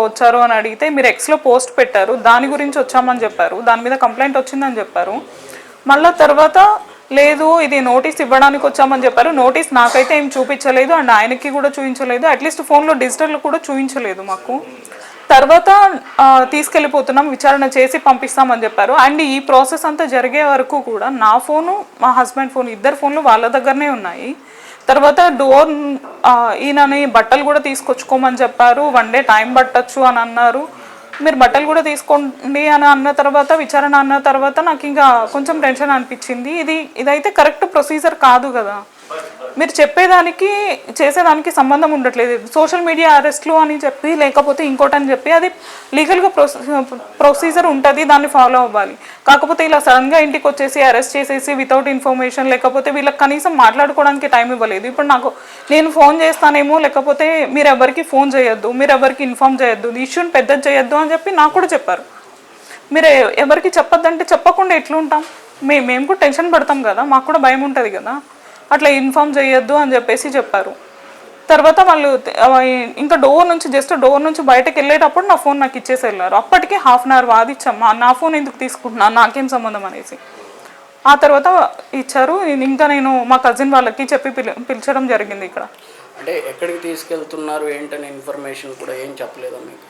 వచ్చారు అని అడిగితే మీరు ఎక్స్లో పోస్ట్ పెట్టారు, దాని గురించి వచ్చామని చెప్పారు, దాని మీద కంప్లైంట్ వచ్చిందని చెప్పారు. మళ్ళీ తర్వాత లేదు ఇది నోటీస్ ఇవ్వడానికి వచ్చామని చెప్పారు. నోటీస్ నాకైతే ఏం చూపించలేదు అండ్ ఆయనకి కూడా చూపించలేదు, అట్లీస్ట్ ఫోన్లో డిజిటల్ కూడా చూపించలేదు మాకు. తర్వాత తీసుకెళ్ళిపోతున్నాం, విచారణ చేసి పంపిస్తామని చెప్పారు. అండ్ ఈ ప్రాసెస్ అంతా జరిగే వరకు కూడా నా ఫోను మా హస్బెండ్ ఫోన్ ఇద్దరు ఫోన్లు వాళ్ళ దగ్గరనే ఉన్నాయి. తర్వాత డోర్ ఈయనని బట్టలు కూడా తీసుకొచ్చుకోమని చెప్పారు, 1 day టైం పట్టచ్చు అని అన్నారు. మీరు బట్టలు కూడా తీసుకోండి అని అన్న తర్వాత, విచారణ అన్న తర్వాత నాకు ఇంకా కొంచెం టెన్షన్ అనిపించింది. ఇదైతే కరెక్ట్ ప్రొసీజర్ కాదు కదా, మీరు చెప్పేదానికి చేసేదానికి సంబంధం ఉండట్లేదు. సోషల్ మీడియా అరెస్ట్లు అని చెప్పి లేకపోతే ఇంకోటని చెప్పి అది లీగల్గా ప్రొసీజర్ ఉంటుంది, దాన్ని ఫాలో అవ్వాలి. కాకపోతే ఇలా సడన్గా ఇంటికి వచ్చేసి అరెస్ట్ చేసేసి వితౌట్ ఇన్ఫర్మేషన్, లేకపోతే వీళ్ళకి కనీసం మాట్లాడుకోవడానికి టైం ఇవ్వలేదు. ఇప్పుడు నేను ఫోన్ చేస్తానేమో, లేకపోతే మీరు ఎవరికి ఫోన్ చేయొద్దు, మీరు ఎవరికి ఇన్ఫార్మ్ చేయొద్దు, ఇష్యూని పెద్దది చేయొద్దు అని చెప్పి నాకు కూడా చెప్పారు. మీరు ఎవరికి చెప్పొద్దంటే చెప్పకుండా ఎట్లుంటాం, మేము కూడా టెన్షన్ పడతాం కదా, మాకు కూడా భయం ఉంటుంది కదా, అట్లా ఇన్ఫార్మ్ చేయొద్దు అని చెప్పేసి చెప్పారు. తర్వాత వాళ్ళు ఇంకా జస్ట్ డోర్ నుంచి బయటకు వెళ్ళేటప్పుడు నా ఫోన్ నాకు ఇచ్చేసి వెళ్ళారు. అప్పటికే 1/2 hour వాదిచ్చామ్మా, నా ఫోన్ ఎందుకు తీసుకుంటున్నాను, నాకేం సంబంధం అనేసి. ఆ తర్వాత ఇచ్చారు. ఇంకా నేను మా కజిన్ వాళ్ళకి చెప్పి పిలిచడం జరిగింది. ఇక్కడ అంటే ఎక్కడికి తీసుకెళ్తున్నారు ఏంటనే ఇన్ఫర్మేషన్ కూడా ఏం చెప్పలేదా మీకు?